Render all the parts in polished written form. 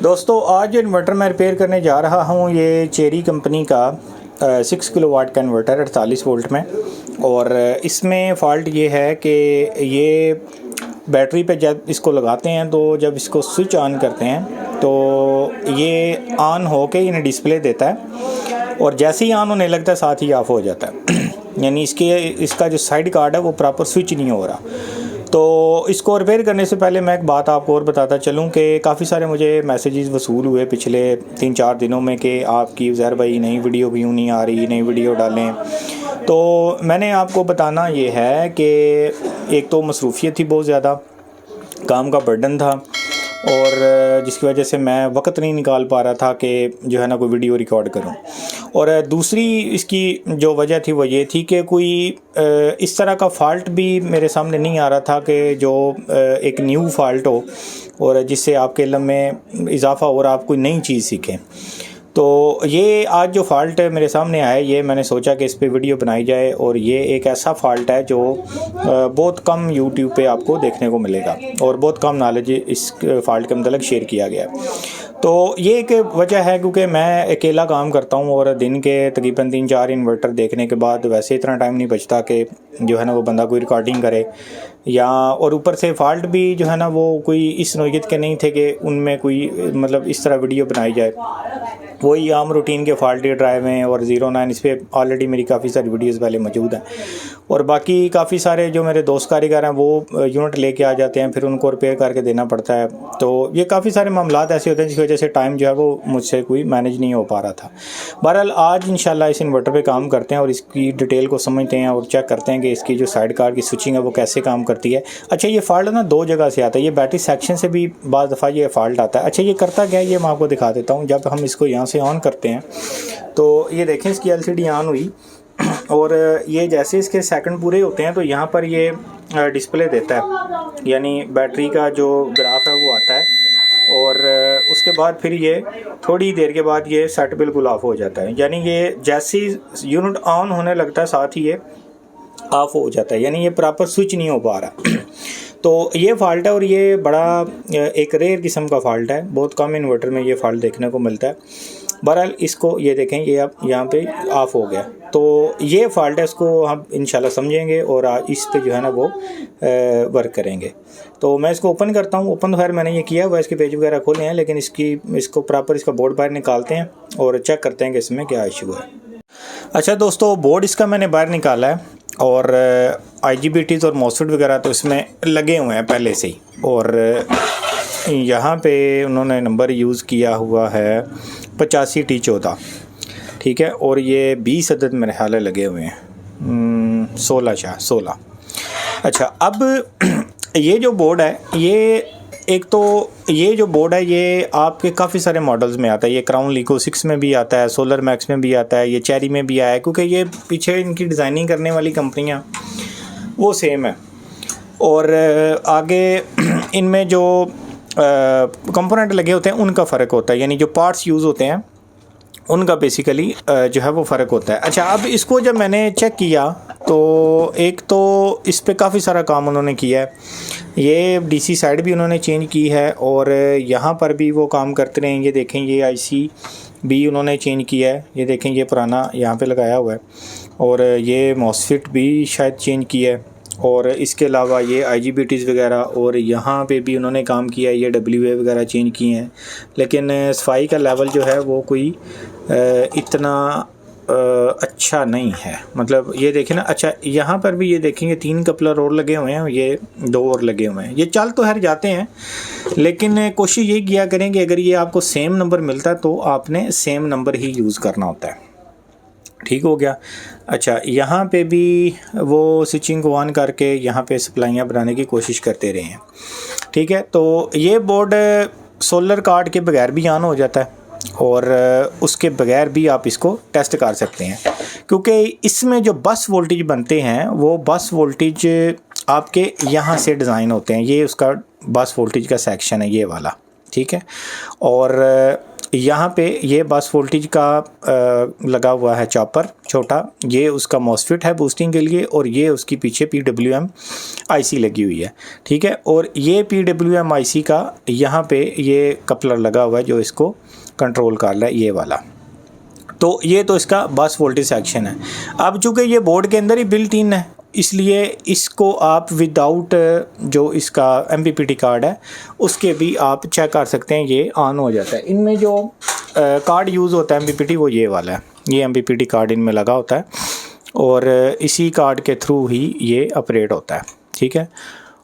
दोस्तों आज जो इन्वर्टर मैं रिपेयर करने जा रहा हूँ ये चेरी कंपनी का 6 किलोवाट का इन्वर्टर 48 वोल्ट में। और इसमें फ़ॉल्ट ये है कि ये बैटरी पे जब इसको लगाते हैं तो जब इसको स्विच ऑन करते हैं तो ये ऑन हो के इन्हें डिस्प्ले देता है और जैसे ही ऑन होने लगता है साथ ही ऑफ़ हो जाता है यानी इसका जो साइड कार्ड है वो प्रॉपर स्विच नहीं हो रहा। तो इसको रिपेयर करने से पहले मैं एक बात आपको और बताता चलूँ कि काफ़ी सारे मुझे मैसेजेस वसूल हुए पिछले 3-4 दिनों में कि आपकी ज़हर भाई नई वीडियो क्यों नहीं आ रही, नई वीडियो डालें। तो मैंने आपको बताना ये है कि एक तो मसरूफ़ियत थी, बहुत ज़्यादा काम का बर्डन था और जिसकी वजह से मैं वक्त नहीं निकाल पा रहा था कि जो है ना कोई वीडियो रिकॉर्ड करूं। और दूसरी इसकी जो वजह थी वो ये थी कि कोई इस तरह का फ़ॉल्ट भी मेरे सामने नहीं आ रहा था कि जो एक न्यू फ़ॉल्ट हो और जिससे आपके इल्म में इजाफ़ा और आप कोई नई चीज़ सीखें। तो ये आज जो फ़ॉल्ट मेरे सामने आया ये मैंने सोचा कि इस पे वीडियो बनाई जाए और ये एक ऐसा फ़ॉल्ट है जो बहुत कम यूट्यूब पे आपको देखने को मिलेगा और बहुत कम नॉलेज इस फ़ॉल्ट के मतलब शेयर किया गया है। तो ये एक वजह है क्योंकि मैं अकेला काम करता हूँ और दिन के तकरीबन 3-4 इन्वर्टर देखने के बाद वैसे इतना टाइम नहीं बचता कि जो है ना वो बंदा कोई रिकॉर्डिंग करे या और ऊपर से फ़ॉल्ट भी जो है ना वो कोई इस नौयत के नहीं थे कि उनमें कोई मतलब इस तरह वीडियो बनाई जाए। वही आम रूटीन के फॉल्टी ड्राइव हैं और 09 इस पर ऑलरेडी मेरी काफ़ी सारी वीडियोस पहले मौजूद हैं और बाकी काफ़ी सारे जो मेरे दोस्त कारीगर हैं वो यूनिट लेके आ जाते हैं, फिर उनको रिपेयर करके देना पड़ता है। तो ये काफ़ी सारे मामलात ऐसे होते हैं जिसकी वजह से टाइम जो है वो मुझसे कोई मैनेज नहीं हो पा रहा था। बहरहाल आज इंशाल्लाह इस इन्वर्टर पे काम करते हैं और इसकी डिटेल को समझते हैं और चेक करते हैं कि इसकी जो साइड कार्ड की स्विचिंग है वो कैसे काम करती है। अच्छा, ये फ़ॉल्ट ना 2 जगह से आता है, ये बैटरी सेक्शन से भी बाज़ दफ़ा ये फ़ॉल्ट आता है। अच्छा, ये करता क्या है ये मैं आपको दिखा देता हूँ। जब हम इसको यहाँ से ऑन करते हैं तो ये देखें इसकी LCD ऑन हुई और ये जैसे इसके सेकंड पूरे होते हैं तो यहाँ पर ये डिस्प्ले देता है, यानी बैटरी का जो ग्राफ है वो आता है और उसके बाद फिर ये थोड़ी देर के बाद ये सेट बिल्कुल ऑफ हो जाता है। यानी ये जैसे ही यूनिट ऑन होने लगता है साथ ही ये ऑफ हो जाता है, यानी ये प्रॉपर स्विच नहीं हो पा रहा तो ये फ़ॉल्ट है और ये बड़ा एक रेयर किस्म का फ़ॉल्ट है, बहुत कम इन्वर्टर में ये फ़ॉल्ट देखने को मिलता है। बहरहाल इसको ये देखें ये अब यहाँ पे ऑफ़ हो गया, तो ये फ़ॉल्ट है, इसको हम इंशाल्लाह समझेंगे और इस पे जो है ना वो वर्क करेंगे। तो मैं इसको ओपन करता हूँ। ओपन तो खैर मैंने ये किया हुआ, इसके पेज वगैरह खोले हैं, लेकिन इसको प्रॉपर इसका बोर्ड बाहर निकालते हैं और चेक करते हैं कि इसमें क्या इशू है। अच्छा दोस्तों, बोर्ड इसका मैंने बाहर निकाला है और IGBTs और मॉसफेट वगैरह तो इसमें लगे हुए हैं पहले से ही और यहाँ पे उन्होंने नंबर यूज़ किया हुआ है 85T14, ठीक है, और ये 20 अदद मेरे ख्याल लगे हुए हैं, 16। अच्छा, अब ये जो बोर्ड है ये एक तो ये जो बोर्ड है ये आपके काफ़ी सारे मॉडल्स में आता है। ये क्राउन लिको 6 में भी आता है, सोलर मैक्स में भी आता है, ये चेरी में भी आया है, क्योंकि ये पीछे इनकी डिज़ाइनिंग करने वाली कंपनियां वो सेम है और आगे इनमें जो कंपोनेंट लगे होते हैं उनका फ़र्क होता है, यानी जो पार्ट्स यूज़ होते हैं उनका बेसिकली जो है वो फ़र्क होता है। अच्छा, अब इसको जब मैंने चेक किया तो एक तो इस पे काफ़ी सारा काम उन्होंने किया है, ये DC साइड भी उन्होंने चेंज की है और यहाँ पर भी वो काम करते रहे। ये देखें ये IC भी उन्होंने चेंज किया है, ये देखें ये पुराना यहाँ पे लगाया हुआ है और ये मॉसफेट भी शायद चेंज किया है और इसके अलावा ये IGBTs वगैरह और यहाँ पे भी उन्होंने काम किया है, ये WA वगैरह चेंज किए हैं, लेकिन सफाई का लेवल जो है वो कोई इतना अच्छा नहीं है। मतलब ये देखें ना, अच्छा यहाँ पर भी ये देखेंगे 3 कपलर और लगे हुए हैं, ये 2 और लगे हुए हैं। ये चल तो हर जाते हैं, लेकिन कोशिश ये किया करें कि अगर ये आपको सेम नंबर मिलता है तो आपने सेम नंबर ही यूज़ करना होता है। ठीक हो गया। अच्छा, यहाँ पे भी वो स्विचिंग को ऑन करके यहाँ पे सप्लाइयाँ बनाने की कोशिश करते रहे हैं, ठीक है। तो ये बोर्ड सोलर कार्ड के बगैर भी ऑन हो जाता है और उसके बगैर भी आप इसको टेस्ट कर सकते हैं, क्योंकि इसमें जो बस वोल्टेज बनते हैं वो बस वोल्टेज आपके यहाँ से डिज़ाइन होते हैं। ये उसका बस वोल्टेज का सेक्शन है ये वाला, ठीक है। और यहाँ पे ये बस वोल्टेज का लगा हुआ है चॉपर छोटा, ये उसका मॉसफेट है बूस्टिंग के लिए, और ये उसकी पीछे PWM IC लगी हुई है, ठीक है। और ये PWM IC का यहाँ पे ये कपलर लगा हुआ है जो इसको कंट्रोल कर रहा है, ये वाला। तो ये तो इसका बस वोल्टेज सेक्शन है। अब चूँकि ये बोर्ड के अंदर ही बिल्ट इन है, इसलिए इसको आप विदाउट जो इसका MPPT कार्ड है उसके भी आप चेक कर सकते हैं, ये ऑन हो जाता है। इनमें जो कार्ड यूज़ होता है MPPT वो ये वाला है, ये MPPT कार्ड इनमें लगा होता है और इसी कार्ड के थ्रू ही ये ऑपरेट होता है, ठीक है।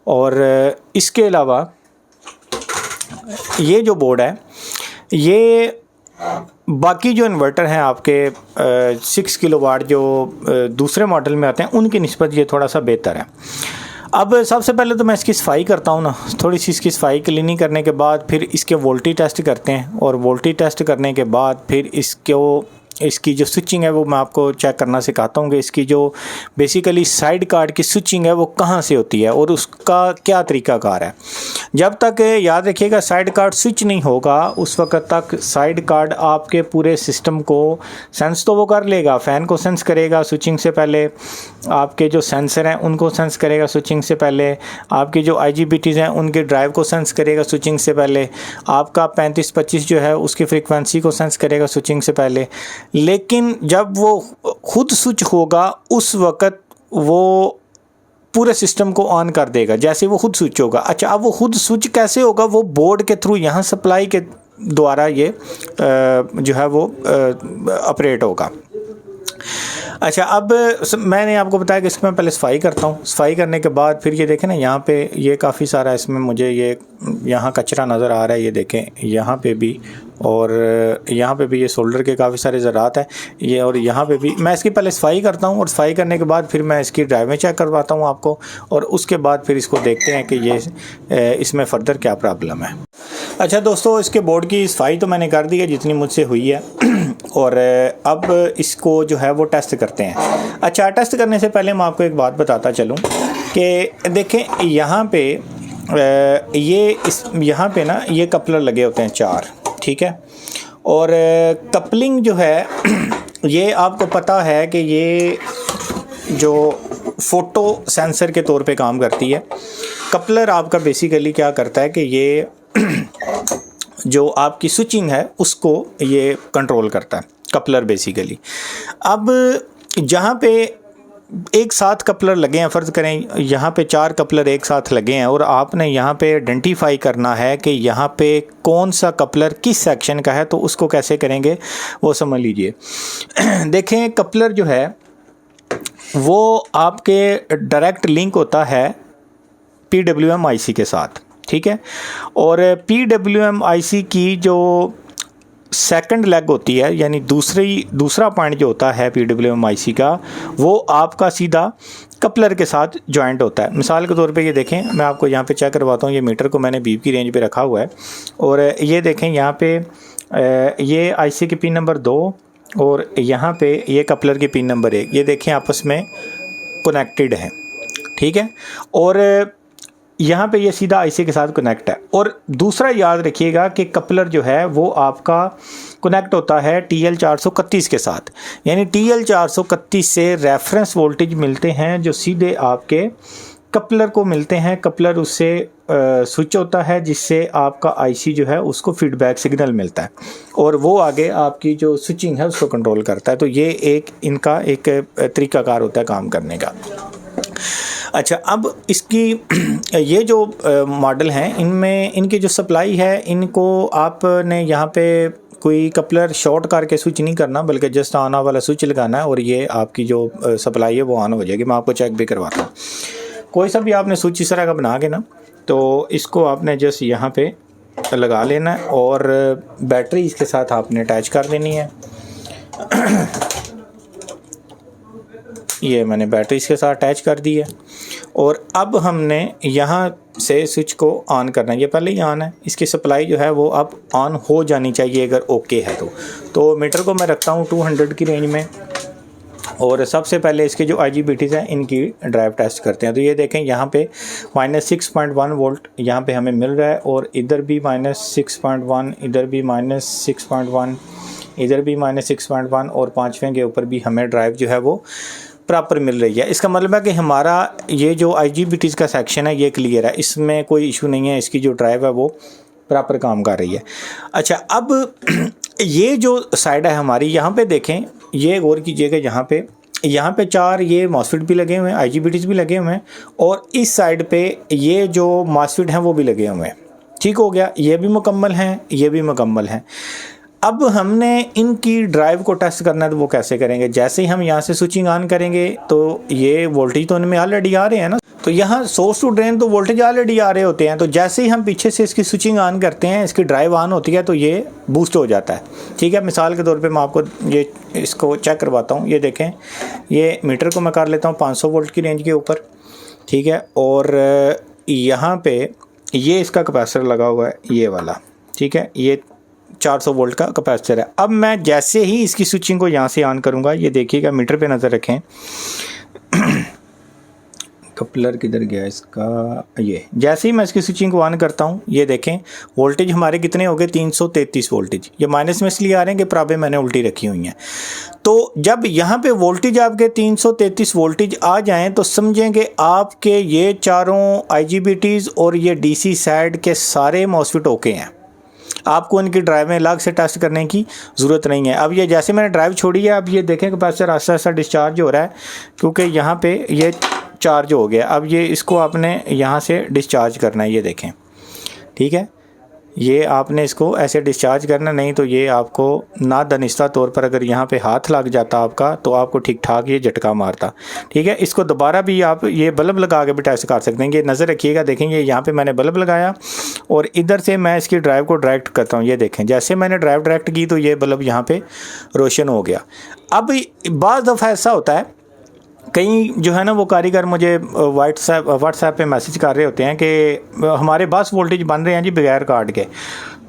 और इसके अलावा ये जो बोर्ड है ये बाकी जो इन्वर्टर हैं आपके 6 किलोवाट जो दूसरे मॉडल में आते हैं उनकी निस्बत ये थोड़ा सा बेहतर है। अब सबसे पहले तो मैं इसकी सफाई करता हूँ ना, थोड़ी सी इसकी सफाई क्लीनिंग करने के बाद फिर इसके वोल्टेज टेस्ट करते हैं, और वोल्टेज टेस्ट करने के बाद फिर इसकी जो स्विचिंग है वो मैं आपको चेक करना सिखाता हूँ कि इसकी जो बेसिकली साइड कार्ड की स्विचिंग है वो कहाँ से होती है और उसका क्या तरीकाकार है। जब तक याद रखिएगा साइड कार्ड स्विच नहीं होगा उस वक्त तक साइड कार्ड आपके पूरे सिस्टम को सेंस तो वो कर लेगा, फ़ैन को सेंस करेगा स्विचिंग से पहले, आपके जो सेंसर हैं उनको सेंस करेगा स्विचिंग से पहले, आपकी जो IGBTs हैं उनके ड्राइव को सेंस करेगा स्विचिंग से पहले, आपका 3525 जो है उसकी फ्रीक्वेंसी को सेंस करेगा स्विचिंग से पहले। लेकिन जब वो खुद स्विच होगा उस वक्त वो पूरे सिस्टम को ऑन कर देगा जैसे वो खुद स्विच होगा। अच्छा, अब वो खुद स्विच कैसे होगा? वो बोर्ड के थ्रू यहाँ सप्लाई के द्वारा ये जो है वो ऑपरेट होगा। अच्छा, अब मैंने आपको बताया कि इसमें पहले सफाई करता हूँ। सफाई करने के बाद फिर ये देखें ना, यहाँ पे ये काफ़ी सारा इसमें मुझे ये यहाँ कचरा नज़र आ रहा है, ये देखें यहाँ पे भी, और यहाँ पे भी ये सोल्डर के काफ़ी सारे ज़रात हैं ये, और यहाँ पे भी। मैं इसकी पहले सफाई करता हूँ और सफाई करने के बाद फिर मैं इसकी ड्राइवें चेक करवाता हूँ आपको, और उसके बाद फिर इसको देखते हैं कि ये इसमें फ़र्दर क्या प्रॉब्लम है। अच्छा दोस्तों, इसके बोर्ड की सफाई तो मैंने कर दी है जितनी मुझसे हुई है, और अब इसको जो है वो टेस्ट करते हैं। अच्छा, टेस्ट करने से पहले मैं आपको एक बात बताता चलूँ कि देखें यहाँ पे यहाँ पे ना ये कपलर लगे होते हैं 4, ठीक है। और कपलिंग जो है ये आपको पता है कि ये जो फ़ोटो सेंसर के तौर पे काम करती है। कपलर आपका बेसिकली क्या करता है कि ये जो आपकी स्विचिंग है उसको ये कंट्रोल करता है, कपलर बेसिकली। अब जहाँ पे एक साथ कपलर लगे हैं, फ़र्ज़ करें यहाँ पे 4 कपलर एक साथ लगे हैं, और आपने यहाँ पे आइडेंटिफाई करना है कि यहाँ पे कौन सा कपलर किस सेक्शन का है, तो उसको कैसे करेंगे वो समझ लीजिए। देखें, कपलर जो है वो आपके डायरेक्ट लिंक होता है PWM IC के साथ, ठीक है। और PWM IC की जो सेकंड लेग होती है, यानी दूसरा पॉइंट जो होता है PWM IC का, वो आपका सीधा कपलर के साथ जॉइंट होता है। मिसाल के तौर पे ये देखें, मैं आपको यहाँ पे चेक करवाता हूँ। ये मीटर को मैंने बीप की रेंज पे रखा हुआ है, और ये देखें यहाँ पे ये IC की पिन नंबर 2 और यहाँ पे ये कपलर की पिन नंबर 1, ये देखें आपस में कनेक्टेड है, ठीक है। और यहाँ पे ये सीधा IC के साथ कनेक्ट है। और दूसरा याद रखिएगा कि कपलर जो है वो आपका कनेक्ट होता है TL 431 के साथ, यानी TL 431 से रेफरेंस वोल्टेज मिलते हैं जो सीधे आपके कपलर को मिलते हैं। कपलर उससे स्विच होता है जिससे आपका IC जो है उसको फीडबैक सिग्नल मिलता है, और वो आगे आपकी जो स्विचिंग है उसको कंट्रोल करता है। तो ये एक इनका एक तरीकाकार होता है काम करने का। अच्छा, अब इसकी ये जो मॉडल हैं इनमें इनकी जो सप्लाई है, इनको आपने यहाँ पे कोई कपलर शॉर्ट करके स्विच नहीं करना, बल्कि जस्ट ऑन वाला स्विच लगाना है और ये आपकी जो सप्लाई है वो ऑन हो जाएगी। मैं आपको चेक भी करवाता हूँ। कोई सा भी आपने स्विच इस तरह का बना के ना, तो इसको आपने जस्ट यहाँ पे लगा लेना है और बैटरी इसके साथ आपने अटैच कर देनी है। ये मैंने बैटरी इसके साथ अटैच कर दी है, और अब हमने यहाँ से स्विच को ऑन करना है। ये पहले ही ऑन है, इसकी सप्लाई जो है वो अब ऑन हो जानी चाहिए अगर ओके है तो मीटर को मैं रखता हूँ 200 की रेंज में, और सबसे पहले इसके जो IGBTs हैं इनकी ड्राइव टेस्ट करते हैं। तो ये देखें यहाँ पे -6.1 वोल्ट यहाँ पे हमें मिल रहा है, और इधर भी -6.1, इधर भी -6.1, इधर भी -6.1, और पाँचवें के ऊपर भी हमें ड्राइव जो है वो प्रॉपर मिल रही है। इसका मतलब है कि हमारा ये जो IGBTs का सेक्शन है ये क्लियर है, इसमें कोई इशू नहीं है, इसकी जो ड्राइव है वो प्रॉपर काम कर रही है। अच्छा, अब ये जो साइड है हमारी, यहाँ पे देखें, ये गौर कीजिएगा, यहाँ पे 4 ये मॉसफेट भी लगे हुए हैं, IGBTs भी लगे हुए हैं, और इस साइड पे ये जो मॉसफेट हैं वो भी लगे हुए हैं। ठीक हो गया, ये भी मुकम्मल हैं, ये भी मुकम्मल हैं। अब हमने इनकी ड्राइव को टेस्ट करना है, तो वो कैसे करेंगे? जैसे ही हम यहाँ से स्विचिंग ऑन करेंगे तो ये वोल्टेज तो इनमें ऑलरेडी आ रहे हैं ना, तो यहाँ सोर्स टू ड्रेन तो वोल्टेज ऑलरेडी आ रहे होते हैं। तो जैसे ही हम पीछे से इसकी स्विचिंग ऑन करते हैं, इसकी ड्राइव ऑन होती है, तो ये बूस्ट हो जाता है। ठीक है, मिसाल के तौर पे मैं आपको ये इसको चेक करवाता हूँ। ये देखें, ये मीटर को मैं कर लेता हूँ 500 वोल्ट की रेंज के ऊपर। ठीक है, और यहाँ पे ये इसका कैपेसिटर लगा हुआ है, ये वाला। ठीक है, ये 400 वोल्ट का कैपेसिटर है। अब मैं जैसे ही इसकी स्विचिंग को यहाँ से ऑन करूँगा, ये देखिएगा, मीटर पे नज़र रखें, कपलर किधर गया इसका, ये जैसे ही मैं इसकी स्विचिंग को ऑन करता हूँ, ये देखें वोल्टेज हमारे कितने हो गए, 333 वोल्टेज। ये माइनस में इसलिए आ रहे हैं कि प्राबे मैंने उल्टी रखी हुई हैं। तो जब यहाँ पे वोल्टेज आपके 333 वोल्टेज आ जाएं, तो समझेंगे आपके ये चारों IGBTs और ये DC साइड के सारे मॉसफेट ओके हैं। आपको इनकी ड्राइव में अलग से टेस्ट करने की ज़रूरत नहीं है। अब ये जैसे मैंने ड्राइव छोड़ी है, अब ये देखें कैपेसिटर आस्ता आस्ता डिस्चार्ज हो रहा है, क्योंकि यहाँ पे ये चार्ज हो गया। अब ये इसको आपने यहाँ से डिस्चार्ज करना है, ये देखें। ठीक है, ये आपने इसको ऐसे डिस्चार्ज करना, नहीं तो ये आपको ना दानिस्ता तौर पर अगर यहाँ पे हाथ लग जाता आपका, तो आपको ठीक ठाक ये झटका मारता। ठीक है, इसको दोबारा भी आप ये बल्ब लगा के भी टेस्ट कर सकते हैं। ये नज़र रखिएगा, देखेंगे यहाँ पे मैंने बल्ब लगाया और इधर से मैं इसकी ड्राइव को डायरेक्ट करता हूँ। ये देखें, जैसे मैंने ड्राइव डायरेक्ट की तो ये बल्ब यहाँ पे रोशन हो गया। अब बाज़ दफ़ा ऐसा होता है, कई जो है ना वो कारीगर मुझे व्हाट्सएप पे मैसेज कर रहे होते हैं कि हमारे बस वोल्टेज बन रहे हैं जी बगैर कार्ड के।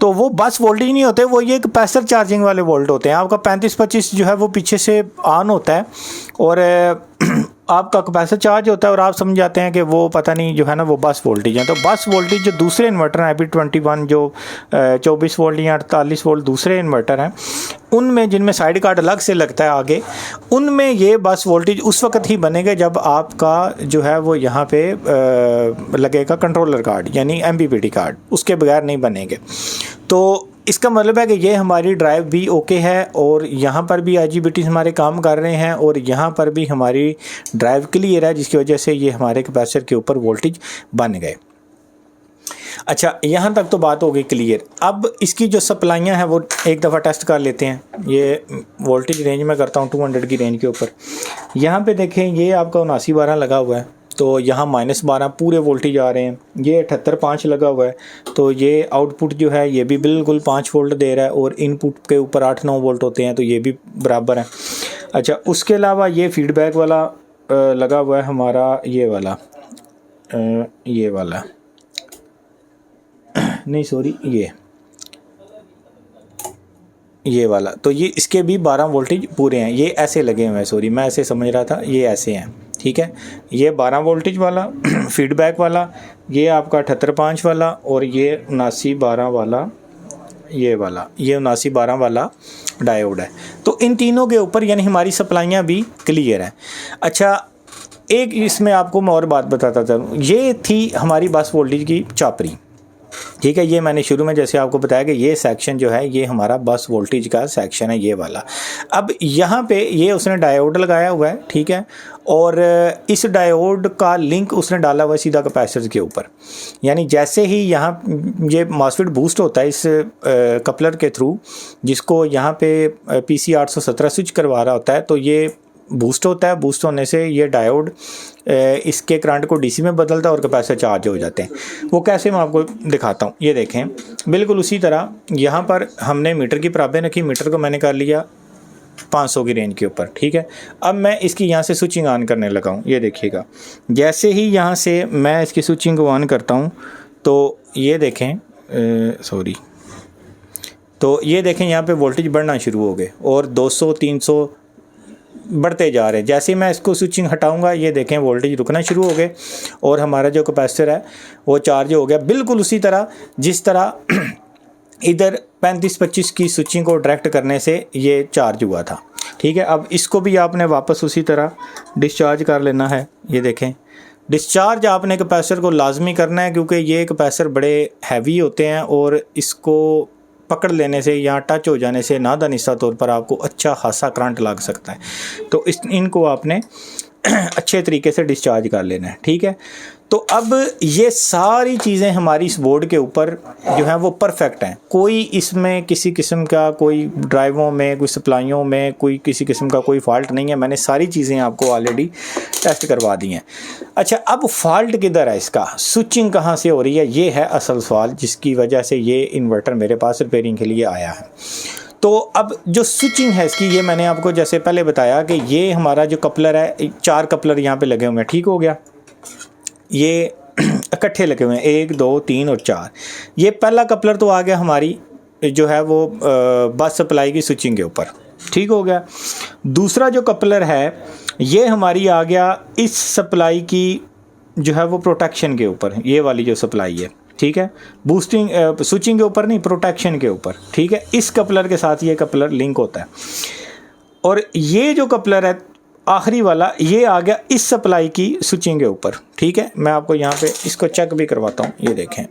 तो वो बस वोल्टेज नहीं होते, वो ये कैपेसिटर चार्जिंग वाले वोल्ट होते हैं। आपका 35-25 जो है वो पीछे से ऑन होता है और आपका कैपेसिटर चार्ज होता है, और आप समझ जाते हैं कि वो पता नहीं जो है ना वो बस वोल्टेज है। तो बस वोल्टेज जो दूसरे इन्वर्टर हैं IP21 जो 24 वोल्ट या 48 वोल्ट दूसरे इन्वर्टर हैं, उनमें जिनमें साइड कार्ड अलग से लगता है आगे, उनमें ये बस वोल्टेज उस वक्त ही बनेगा जब आपका जो है वो यहाँ पे लगेगा कंट्रोलर कार्ड यानी MPPT कार्ड, उसके बगैर नहीं बनेंगे। तो इसका मतलब है कि ये हमारी ड्राइव भी ओके है, और यहाँ पर भी IGBT हमारे काम कर रहे हैं, और यहाँ पर भी हमारी ड्राइव क्लियर है, जिसकी वजह से ये हमारे कैपेसिटर के ऊपर वोल्टेज बन गए। अच्छा, यहाँ तक तो बात हो गई क्लियर। अब इसकी जो सप्लाइयाँ हैं वो एक दफ़ा टेस्ट कर लेते हैं। ये वोल्टेज रेंज में करता हूँ 200 की रेंज के ऊपर। यहाँ पे देखें, ये आपका 7912 लगा हुआ है, तो यहाँ -12 पूरे वोल्टेज आ रहे हैं। ये 78.5 लगा हुआ है, तो ये आउटपुट जो है ये भी बिल्कुल 5 वोल्ट दे रहा है, और इनपुट के ऊपर 8-9 वोल्ट होते हैं, तो ये भी बराबर है। अच्छा, उसके अलावा ये फीडबैक वाला लगा हुआ है हमारा, ये वाला नहीं सॉरी ये वाला, तो ये इसके भी 12 वोल्टेज पूरे हैं। ये ऐसे लगे हुए हैं, सॉरी मैं ऐसे समझ रहा था, ये ऐसे हैं। ठीक है, ये 12 वोल्टेज वाला फीडबैक वाला, ये आपका 78.5 वाला, और ये 7912 वाला, ये 7912 वाला डायोड है। तो इन तीनों के ऊपर यानी हमारी सप्लाइयाँ भी क्लियर हैं। अच्छा, एक इसमें आपको मैं और बात बताता चलूँ, ये थी हमारी बस वोल्टेज की चापरी। ठीक है, ये मैंने शुरू में जैसे आपको बताया कि ये सेक्शन जो है ये हमारा बस वोल्टेज का सेक्शन है, ये वाला। अब यहाँ पे ये उसने डायोड लगाया हुआ है, ठीक है, और इस डायोड का लिंक उसने डाला हुआ है सीधा कैपेसिटर के ऊपर। यानी जैसे ही यहाँ ये मॉसफेट बूस्ट होता है इस कपलर के थ्रू, जिसको यहाँ पे PC 817 स्विच करवा रहा होता है, तो ये बूस्ट होता है। बूस्ट होने से ये डायोड इसके करंट को DC में बदलता है और कैपेसिटर चार्ज हो जाते हैं। वो कैसे मैं आपको दिखाता हूँ, ये देखें। बिल्कुल उसी तरह यहाँ पर हमने मीटर की प्राबें रखी, मीटर को मैंने कर लिया 500 की रेंज के ऊपर। ठीक है, अब मैं इसकी यहाँ से स्विचिंग ऑन करने लगा हूँ। ये देखिएगा, जैसे ही यहाँ से मैं इसकी स्विचिंग को ऑन करता हूँ, तो ये देखें तो ये देखें यहाँ पे वोल्टेज बढ़ना शुरू हो गए, और 200, 300 बढ़ते जा रहे हैं। जैसे ही मैं इसको स्विचिंग हटाऊंगा ये देखें वोल्टेज रुकना शुरू हो गए और हमारा जो कैपेसिटर है वो चार्ज हो गया, बिल्कुल उसी तरह जिस तरह इधर 35-25 की स्विचिंग को डायरेक्ट करने से ये चार्ज हुआ था। ठीक है, अब इसको भी आपने वापस उसी तरह डिस्चार्ज कर लेना है। ये देखें डिस्चार्ज आपने कैपेसिटर को लाजमी करना है, क्योंकि ये कैपेसिटर बड़े हैवी होते हैं और इसको पकड़ लेने से या टच हो जाने से नादानिस्ता तौर पर आपको अच्छा खासा करंट लग सकता है। तो इनको आपने अच्छे तरीके से डिस्चार्ज कर लेना है। ठीक है, तो अब ये सारी चीज़ें हमारी इस बोर्ड के ऊपर जो है वो परफेक्ट हैं। कोई इसमें किसी किस्म का कोई ड्राइवों में कोई सप्लाइयों में कोई किसी किस्म का कोई फॉल्ट नहीं है। मैंने सारी चीज़ें आपको ऑलरेडी टेस्ट करवा दी हैं। अच्छा, अब फॉल्ट किधर है, इसका स्विचिंग कहाँ से हो रही है, ये है असल सवाल जिसकी वजह से ये इन्वर्टर मेरे पास रिपेयरिंग के लिए आया है। तो अब जो स्विचिंग है इसकी, ये मैंने आपको जैसे पहले बताया कि ये हमारा जो कपलर है 4 कपलर यहाँ पे लगे हुए हैं। ठीक हो गया, ये इकट्ठे लगे हुए हैं 1 2 3 और 4। ये पहला कपलर तो आ गया हमारी जो है वो बस सप्लाई की स्विचिंग के ऊपर। ठीक हो गया, दूसरा जो कपलर है ये हमारी आ गया इस सप्लाई की जो है वो प्रोटेक्शन के ऊपर, ये वाली जो सप्लाई है। ठीक है, बूस्टिंग स्विचिंग के ऊपर नहीं, प्रोटेक्शन के ऊपर। ठीक है, इस कपलर के साथ ये कपलर लिंक होता है। और ये जो कपलर है आखिरी वाला, ये आ गया इस सप्लाई की स्विचिंग के ऊपर। ठीक है, मैं आपको यहाँ पे इसको चेक भी करवाता हूँ। ये देखें,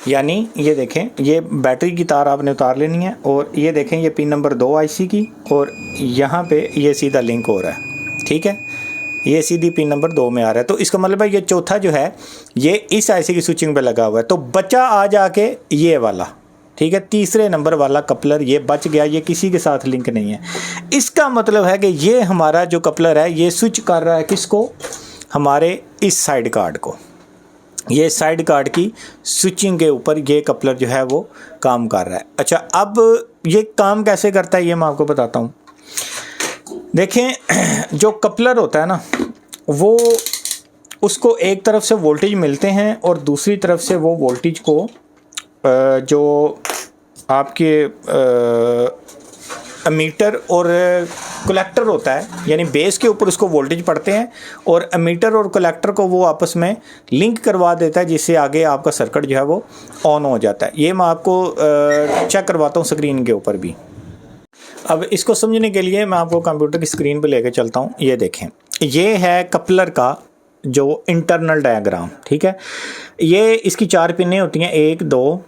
यानी ये देखें ये बैटरी की तार आपने उतार लेनी है और ये देखें ये पिन नंबर 2 आईसी की और यहाँ पे ये सीधा लिंक हो रहा है। ठीक है, ये सीधी पिन नंबर 2 में आ रहा है। तो इसका मतलब है ये चौथा जो है ये इस आईसी की स्विचिंग पे लगा हुआ है। तो बचा आ जाके ये वाला, ठीक है, तीसरे नंबर वाला कपलर ये बच गया, ये किसी के साथ लिंक नहीं है। इसका मतलब है कि ये हमारा जो कपलर है ये स्विच कर रहा है किसको, हमारे इस साइड कार्ड को। ये साइड कार्ड की स्विचिंग के ऊपर ये कपलर जो है वो काम कर रहा है। अच्छा, अब ये काम कैसे करता है ये मैं आपको बताता हूँ। देखें, जो कपलर होता है ना वो उसको एक तरफ से वोल्टेज मिलते हैं और दूसरी तरफ से वो वोल्टेज को जो आपके एमीटर और कलेक्टर होता है, यानी बेस के ऊपर उसको वोल्टेज पड़ते हैं और एमीटर और कलेक्टर को वो आपस में लिंक करवा देता है, जिससे आगे आपका सर्किट जो है वो ऑन हो जाता है। ये मैं आपको चेक करवाता हूँ स्क्रीन के ऊपर भी। अब इसको समझने के लिए मैं आपको कंप्यूटर की स्क्रीन पे लेके चलता हूँ। ये देखें, ये है कपलर का जो इंटरनल डायग्राम। ठीक है, ये इसकी 4 पिनें होती हैं, 1 2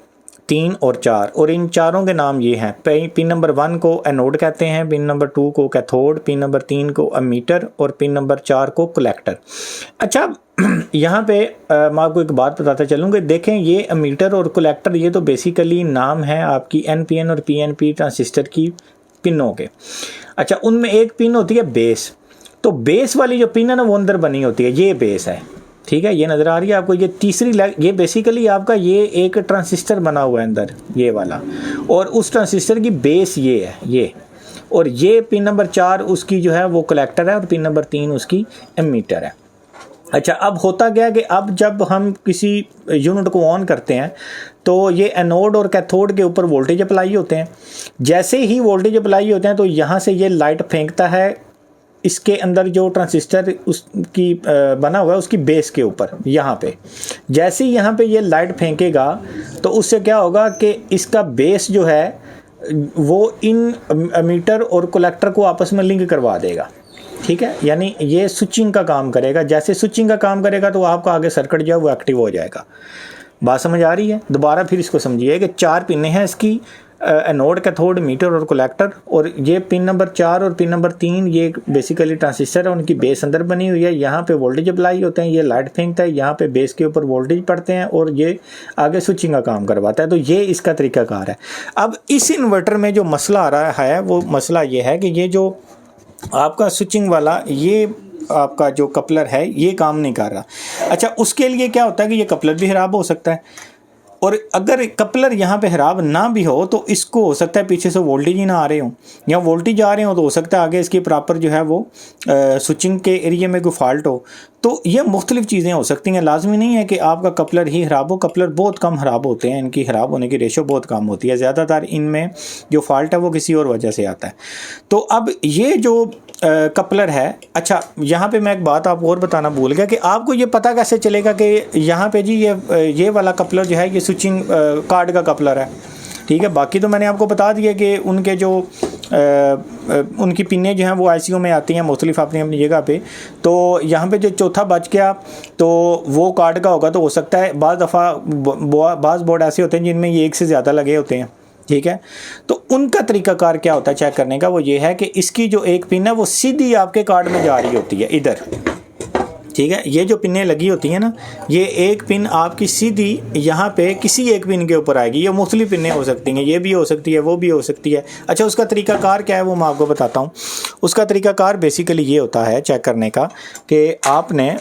3 और 4, और इन चारों के नाम ये हैं। पिन नंबर 1 को एनोड कहते हैं, पिन नंबर 2 को कैथोड, पिन नंबर 3 को एमीटर और पिन नंबर 4 को कलेक्टर। अच्छा, यहाँ पे मैं आपको एक बात बताता चलूँगा। देखें, ये एमीटर और कलेक्टर ये तो बेसिकली नाम है आपकी एनपीएन और पीएनपी ट्रांजिस्टर की पिनों के। अच्छा, उनमें एक पिन होती है बेस। तो बेस वाली जो पिन है ना वो अंदर बनी होती है, ये बेस है। ठीक है, ये नज़र आ रही है आपको, ये तीसरी ये बेसिकली आपका ये एक ट्रांजिस्टर बना हुआ है अंदर, ये वाला, और उस ट्रांजिस्टर की बेस ये है ये, और ये पिन नंबर 4 उसकी जो है वो कलेक्टर है और पिन नंबर 3 उसकी एमीटर है। अच्छा, अब होता क्या है कि अब जब हम किसी यूनिट को ऑन करते हैं तो ये एनोड और कैथोड के ऊपर वोल्टेज अप्लाई होते हैं। जैसे ही वोल्टेज अप्लाई होते हैं तो यहाँ से ये लाइट फेंकता है इसके अंदर जो ट्रांजिस्टर उसकी बना हुआ है उसकी बेस के ऊपर यहाँ पे। जैसे ही यहाँ पे ये लाइट फेंकेगा तो उससे क्या होगा कि इसका बेस जो है वो इन एमीटर और कलेक्टर को आपस में लिंक करवा देगा। ठीक है, यानी ये स्विचिंग का काम करेगा। जैसे स्विचिंग का काम करेगा तो आपका आगे सर्किट जो है वो एक्टिव हो जाएगा। बात समझ आ रही है? दोबारा फिर इसको समझिए कि 4 पिनें हैं इसकी, एनोड, कैथोड, मीटर और कलेक्टर, और ये पिन नंबर 4 और पिन नंबर 3 ये बेसिकली ट्रांजिस्टर है, उनकी बेस अंदर बनी हुई है। यहाँ पे वोल्टेज अप्लाई होते हैं, ये लाइट फेंकता है, यहाँ पे बेस के ऊपर वोल्टेज पड़ते हैं और ये आगे स्विचिंग का काम करवाता है। तो ये इसका तरीकाकार है। अब इस इन्वर्टर में जो मसला आ रहा है वो मसला ये है कि ये जो आपका स्विचिंग वाला ये आपका जो कपलर है ये काम नहीं कर रहा। अच्छा, उसके लिए क्या होता है कि ये कपलर भी खराब हो सकता है, और अगर कपलर यहाँ पे खराब ना भी हो तो इसको हो सकता है पीछे से वोल्टेज ही ना आ रहे हो, या वोल्टेज आ रहे हो तो हो सकता है आगे इसकी प्रॉपर जो है वो स्विचिंग के एरिया में कोई फॉल्ट हो। तो ये मुख्तलिफ़ चीज़ें हो सकती हैं, लाजमी नहीं है कि आपका कपलर ही ख़राब हो। कपलर बहुत कम ख़राब होते हैं, इनकी ख़राब होने की रेशो बहुत कम होती है। ज़्यादातर इनमें जो फॉल्ट है वो किसी और वजह से आता है। तो अब ये जो कपलर है, अच्छा यहाँ पे मैं एक बात आपको और बताना भूल गया कि आपको ये पता कैसे चलेगा कि यहाँ पे जी ये वाला कपलर जो है ये स्विचिंग कार्ड का कपलर है, ठीक है। बाकी तो मैंने आपको बता दिया कि उनके जो उनकी पिनें जो हैं वो ICU में आती हैं मुख्तलिफ अपनी अपनी जगह पे। तो यहाँ पे जो चौथा बच गया तो वो कार्ड का होगा। तो हो सकता है बाज़ दफ़ा बाज़ बोर्ड ऐसे होते हैं जिनमें ये एक से ज़्यादा लगे होते हैं, ठीक है। तो उनका तरीकाकार क्या होता है चेक करने का, वो ये है कि इसकी जो एक पिन है वो सीधी आपके कार्ड में जा रही होती है इधर, ठीक है। ये जो पिनें लगी होती हैं ना, ये एक पिन आपकी सीधी यहाँ पे किसी एक पिन के ऊपर आएगी। ये मुख्तलिफ पिनें हो सकती हैं, ये भी हो सकती है, वो भी हो सकती है। अच्छा, उसका तरीकाकार क्या है वो मैं आपको बताता हूँ। उसका तरीकाकार बेसिकली ये होता है चेक करने का कि आपने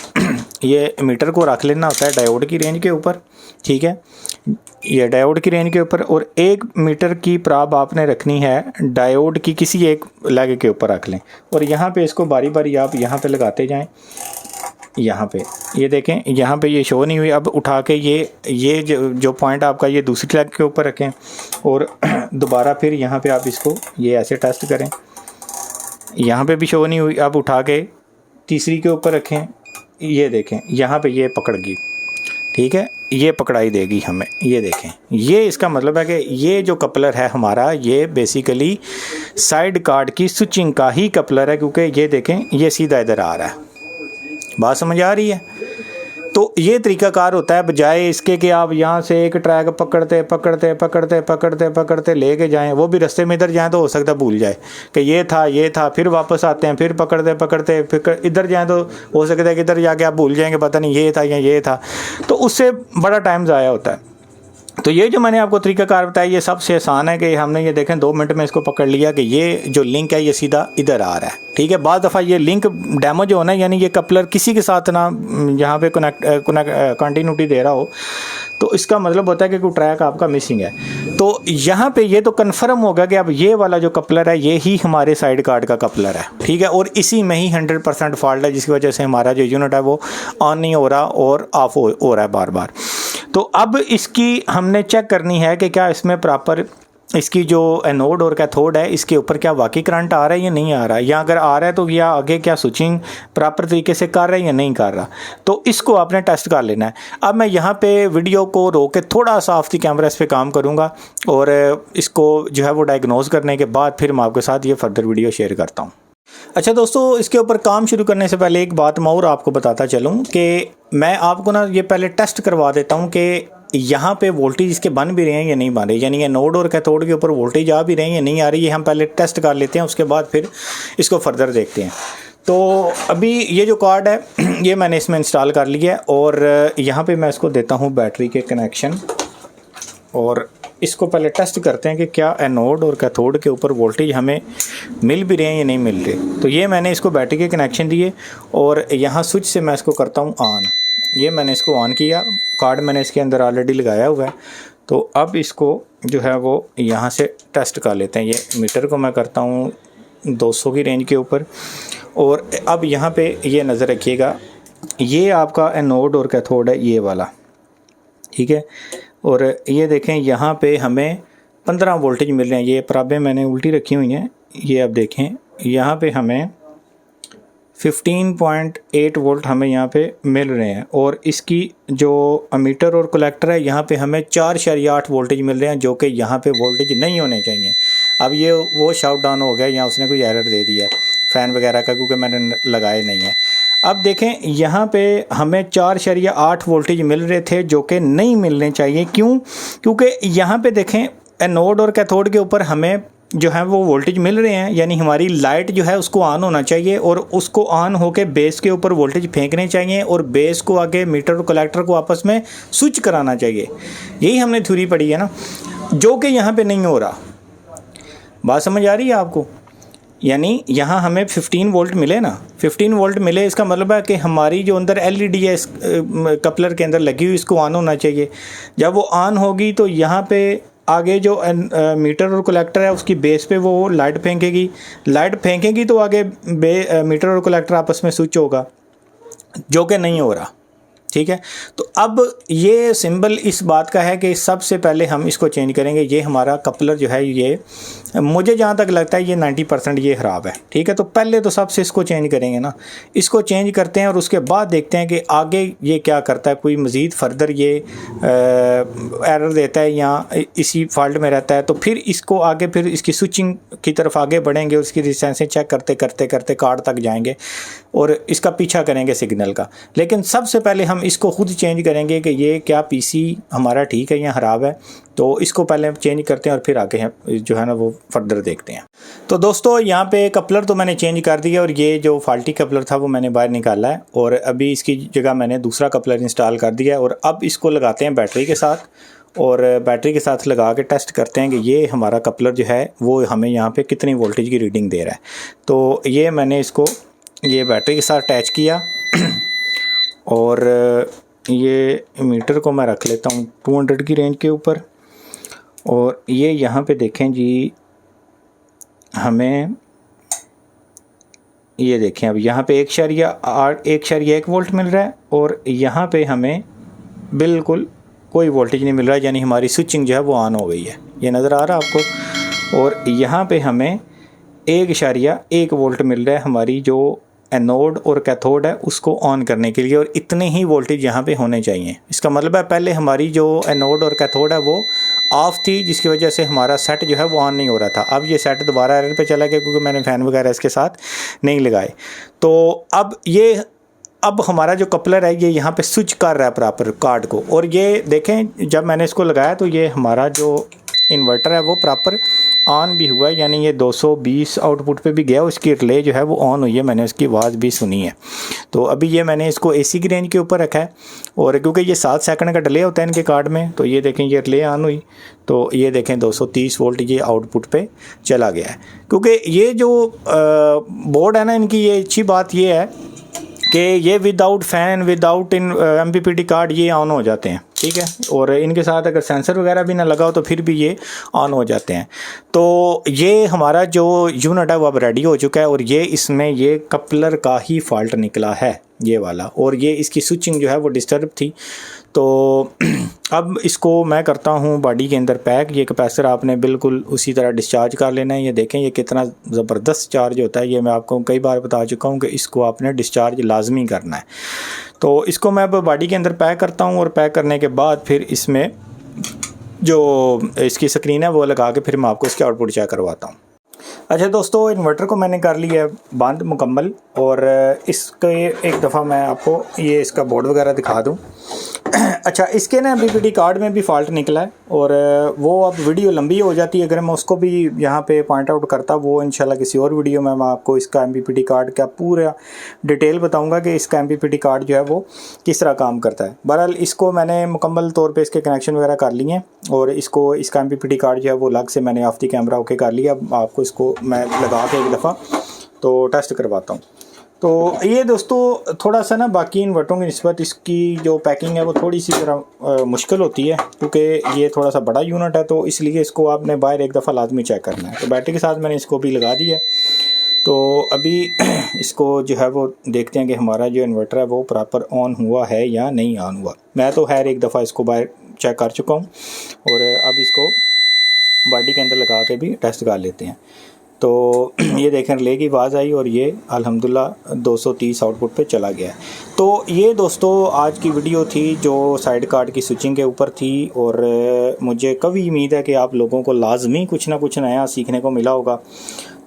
ये मीटर को रख लेना होता है डायोड की रेंज के ऊपर, ठीक है। ये डायोड की रेंज के ऊपर, और 1 मीटर की प्राब आपने रखनी है डायोड की किसी एक लेग के ऊपर रख लें। और यहाँ पे इसको बारी बारी आप यहाँ पे लगाते जाएं। यहाँ पे ये देखें, यहाँ पे ये शो नहीं हुई। अब उठा के ये जो पॉइंट आपका ये दूसरी लेग के ऊपर रखें और दोबारा फिर यहाँ पे आप इसको ये ऐसे टेस्ट करें। यहाँ पे भी शो नहीं हुई। अब उठा के तीसरी के ऊपर रखें, ये देखें यहाँ पे ये पकड़ गई, ठीक है। ये पकड़ाई देगी हमें, ये देखें। ये इसका मतलब है कि ये जो कपलर है हमारा ये बेसिकली साइड कार्ड की स्विचिंग का ही कपलर है, क्योंकि ये देखें ये सीधा इधर आ रहा है। बात समझ आ रही है? तो ये तरीकाकार होता है, बजाय इसके कि आप यहाँ से एक ट्रैक पकड़ते पकड़ते पकड़ते पकड़ते पकड़ते लेके जाएं, वो भी रास्ते में इधर जाएं तो हो सकता है भूल जाए कि ये था, फिर वापस आते हैं, फिर पकड़ते पकड़ते फिर इधर जाएं तो हो सकता है कि इधर जाके आप भूल जाएंगे, पता नहीं ये था या ये था, तो उससे बड़ा टाइम ज़ाया होता है। तो ये जो मैंने आपको तरीकाकार बताया ये सबसे आसान है कि हमने ये देखें 2 मिनट में इसको पकड़ लिया कि ये जो लिंक है ये सीधा इधर आ रहा है, ठीक है। बाद दफ़ा ये लिंक डैमेज होना है, यानी ये कपलर किसी के साथ ना यहाँ पे कंटिन्यूटी दे रहा हो, तो इसका मतलब होता है कि कोई ट्रैक आपका मिसिंग है। तो यहाँ पे ये तो कन्फर्म होगा कि अब ये वाला जो कपलर है ये ही हमारे साइड कार्ड का कपलर है, ठीक है। और इसी में ही 100% फॉल्ट है, जिसकी वजह से हमारा जो यूनिट है वो ऑन नहीं हो रहा और ऑफ हो रहा है बार बार। तो अब इसकी हमने चेक करनी है कि क्या इसमें प्रॉपर इसकी जो एनोड और कैथोड है इसके ऊपर क्या वाकई करंट आ रहा है या नहीं आ रहा है, या अगर आ रहा है तो या आगे क्या स्विचिंग प्रॉपर तरीके से कर रहा है या नहीं कर रहा। तो इसको आपने टेस्ट कर लेना है। अब मैं यहाँ पे वीडियो को रोक के थोड़ा सा ऑफ द कैमरा इस पर काम करूँगा और इसको जो है वो डायग्नोज करने के बाद फिर मैं आपके साथ ये फर्दर वीडियो शेयर करता हूँ। अच्छा दोस्तों, इसके ऊपर काम शुरू करने से पहले एक बात मैं और आपको बताता चलूँ कि मैं आपको ना ये पहले टेस्ट करवा देता हूँ कि यहाँ पे वोल्टेज इसके बन भी रहे हैं या नहीं बन रहे, यानी एनोड और कैथोड के ऊपर वोल्टेज आ भी रहे हैं या नहीं आ रही, ये हम पहले टेस्ट कर लेते हैं, उसके बाद फिर इसको फर्दर देखते हैं। तो अभी ये जो कार्ड है ये मैंने इसमें इंस्टॉल कर लिया है और यहाँ पे मैं इसको देता हूँ बैटरी के कनेक्शन और इसको पहले टेस्ट करते हैं कि क्या एनोड और कैथोड के ऊपर वोल्टेज हमें मिल भी रहे हैं या नहीं मिल रहे। तो ये मैंने इसको बैटरी के कनेक्शन दिए और यहाँ स्विच से मैं इसको करता हूँ ऑन। ये मैंने इसको ऑन किया, कार्ड मैंने इसके अंदर ऑलरेडी लगाया हुआ है। तो अब इसको जो है वो यहाँ से टेस्ट कर लेते हैं। ये मीटर को मैं करता हूँ 200 की रेंज के ऊपर और अब यहाँ पे ये नज़र रखिएगा, ये आपका एनोड और कैथोड है ये वाला, ठीक है। और ये देखें यहाँ पे हमें 15 वोल्टेज मिल रहे हैं। ये प्राबें मैंने उल्टी रखी हुई हैं, ये अब देखें यहाँ पे हमें 15.8 वोल्ट हमें यहाँ पे मिल रहे हैं और इसकी जो अमीटर और कलेक्टर है यहाँ पे हमें 4.8 वोल्टेज मिल रहे हैं, जो कि यहाँ पे वोल्टेज नहीं होने चाहिए। अब ये वो शाउट डाउन हो गया या उसने कोई एरर दे दिया फ़ैन वगैरह का, क्योंकि मैंने लगाए नहीं है। अब देखें यहाँ पे हमें 4.8 वोल्टेज मिल रहे थे जो कि नहीं मिलने चाहिए। क्यों? क्योंकि यहाँ पे देखें एनोड और कैथोड के ऊपर हमें जो है वो वोल्टेज मिल रहे हैं, यानी हमारी लाइट जो है उसको ऑन होना चाहिए और उसको ऑन होके बेस के ऊपर वोल्टेज फेंकने चाहिए और बेस को आगे मीटर और कलेक्टर को आपस में स्विच कराना चाहिए। यही हमने थ्योरी पढ़ी है ना, जो कि यहाँ पे नहीं हो रहा। बात समझ आ रही है आपको? यानी यहाँ हमें 15 वोल्ट मिले ना, 15 वोल्ट मिले, इसका मतलब है कि हमारी जो अंदर एलईडी है इस कपलर के अंदर लगी हुई इसको ऑन होना चाहिए। जब वो ऑन होगी तो यहाँ पे आगे जो मीटर और कलेक्टर है उसकी बेस पे वो लाइट फेंकेगी तो आगे मीटर और कलेक्टर आपस में स्विच होगा। जो कि नहीं हो रहा। ठीक है, तो अब ये सिंबल इस बात का है कि सबसे पहले हम इसको चेंज करेंगे। ये हमारा कपलर जो है, ये मुझे जहाँ तक लगता है ये 90% ये ख़राब है। ठीक है, तो पहले तो सबसे इसको चेंज करेंगे ना, इसको चेंज करते हैं और उसके बाद देखते हैं कि आगे ये क्या करता है, कोई मज़ीद फर्दर ये एरर देता है या इसी फॉल्ट में रहता है, तो फिर इसको आगे फिर इसकी स्विचिंग की तरफ आगे बढ़ेंगे, उसकी रेजिस्टेंसें चेक करते करते करते कार्ड तक जाएंगे और इसका पीछा करेंगे सिग्नल का। लेकिन सबसे पहले हम इसको खुद चेंज करेंगे कि ये क्या पीसी हमारा ठीक है या ख़राब है, तो इसको पहले हम चेंज करते हैं और फिर आगे जो है ना वो फर्दर देखते हैं। तो दोस्तों यहाँ पे कपलर तो मैंने चेंज कर दिया और ये जो फॉल्टी कपलर था वो मैंने बाहर निकाला है और अभी इसकी जगह मैंने दूसरा कपलर इंस्टॉल कर दिया है और अब इसको लगाते हैं बैटरी के साथ और बैटरी के साथ लगा के टेस्ट करते हैं कि ये हमारा कपलर जो है वो हमें यहाँ पे कितनी वोल्टेज की रीडिंग दे रहा है। तो ये मैंने इसको ये बैटरी के साथ अटैच किया और ये मीटर को मैं रख लेता हूँ 200 की रेंज के ऊपर और ये यहाँ पे देखें जी, हमें ये देखें अब यहाँ पे 1.1 वोल्ट मिल रहा है और यहाँ पे हमें बिल्कुल कोई वोल्टेज नहीं मिल रहा है, यानी हमारी स्विचिंग जो है वो ऑन हो गई है। ये नज़र आ रहा है आपको। और यहाँ पे हमें 1.1 वोल्ट मिल रहा है हमारी जो एनोड और कैथोड है उसको ऑन करने के लिए और इतने ही वोल्टेज यहाँ पे होने चाहिए। इसका मतलब है पहले हमारी जो एनोड और कैथोड है वो ऑफ थी, जिसकी वजह से हमारा सेट जो है वो ऑन नहीं हो रहा था। अब ये सेट दोबारा एरर पे चला गया क्योंकि मैंने फ़ैन वगैरह इसके साथ नहीं लगाए। तो अब हमारा जो कपलर है ये यहाँ पे स्विच कर रहा है प्रॉपर कार्ड को। और ये देखें जब मैंने इसको लगाया तो ये हमारा जो इन्वर्टर है वो प्रॉपर ऑन भी हुआ है, यानी ये 220 आउटपुट पे भी गया, उसकी रिले जो है वो ऑन हुई है, मैंने उसकी आवाज़ भी सुनी है। तो अभी ये मैंने इसको एसी की रेंज के ऊपर रखा है और क्योंकि ये 7 सेकंड का डिले होता है इनके कार्ड में, तो ये देखें ये रिले ऑन हुई तो ये देखें 230 वोल्ट ये आउटपुट पे चला गया है। क्योंकि ये जो बोर्ड है ना इनकी, ये अच्छी बात ये है कि ये without fan without MPPT card ये ऑन हो जाते हैं। ठीक है, और इनके साथ अगर सेंसर वगैरह भी ना लगा हो तो फिर भी ये ऑन हो जाते हैं। तो ये हमारा जो यूनिट है वो अब रेडी हो चुका है और ये इसमें ये कपलर का ही फॉल्ट निकला है ये वाला, और ये इसकी स्विचिंग जो है वो डिस्टर्ब थी। तो अब इसको मैं करता हूँ बॉडी के अंदर पैक। ये कैपेसिटर आपने बिल्कुल उसी तरह डिस्चार्ज कर लेना है। ये देखें ये कितना ज़बरदस्त चार्ज होता है, ये मैं आपको कई बार बता चुका हूँ कि इसको आपने डिस्चार्ज लाजमी करना है। तो इसको मैं अब बॉडी के अंदर पैक करता हूँ और पैक करने के बाद फिर इसमें जो इसकी स्क्रीन है वो लगा के फिर मैं आपको इसके आउटपुट चेक करवाता हूँ। अच्छा दोस्तों, इन्वर्टर को मैंने कर लिया है बंद मुकम्मल और इसके एक दफ़ा मैं आपको ये इसका बोर्ड वगैरह दिखा दूँ। अच्छा, इसके ना MPPT कार्ड में भी फॉल्ट निकला है और वो अब वीडियो लंबी हो जाती है, अगर मैं उसको भी यहाँ पे पॉइंट आउट करता वो इंशाल्लाह किसी और वीडियो में मैं आपको इसका MPPT कार्ड का पूरा डिटेल बताऊंगा कि इसका MPPT कार्ड जो है वो किस तरह काम करता है। बहरहाल इसको मैंने मुकम्मल तौर पे इसके कनेक्शन वगैरह कर लिए हैं और इसको इसका MPPT कार्ड जो है वो अलग से मैंने ऑफ द कैमरा ओके कर लिया। अब आपको इसको मैं लगा के एक दफ़ा तो टेस्ट करवाता हूँ। तो ये दोस्तों थोड़ा सा ना बाकी इन्वर्टरों की निस्बत इसकी जो पैकिंग है वो थोड़ी सी ज़रा मुश्किल होती है, क्योंकि ये थोड़ा सा बड़ा यूनिट है, तो इसलिए इसको आपने बाहर एक दफ़ा लाजमी चेक करना है। तो बैटरी के साथ मैंने इसको भी लगा दिया। तो अभी इसको जो है वो देखते हैं कि हमारा जो इन्वर्टर है वो प्रॉपर ऑन हुआ है या नहीं ऑन हुआ। मैं तो खैर एक दफ़ा इसको बाहर चेक कर चुका हूँ और अब इसको बॉडी के अंदर लगा के भी टेस्ट कर लेते हैं। तो ये देखें रिले की आवाज़ आई और ये अल्हम्दुलिल्लाह 230 आउटपुट पे चला गया है। तो ये दोस्तों आज की वीडियो थी जो साइड कार्ड की स्विचिंग के ऊपर थी और मुझे कभी उम्मीद है कि आप लोगों को लाजमी कुछ ना कुछ नया सीखने को मिला होगा।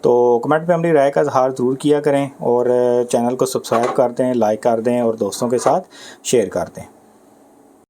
तो कमेंट पे अपनी राय का इज़हार ज़रूर किया करें और चैनल को सब्सक्राइब कर दें, लाइक कर दें और दोस्तों के साथ शेयर कर दें।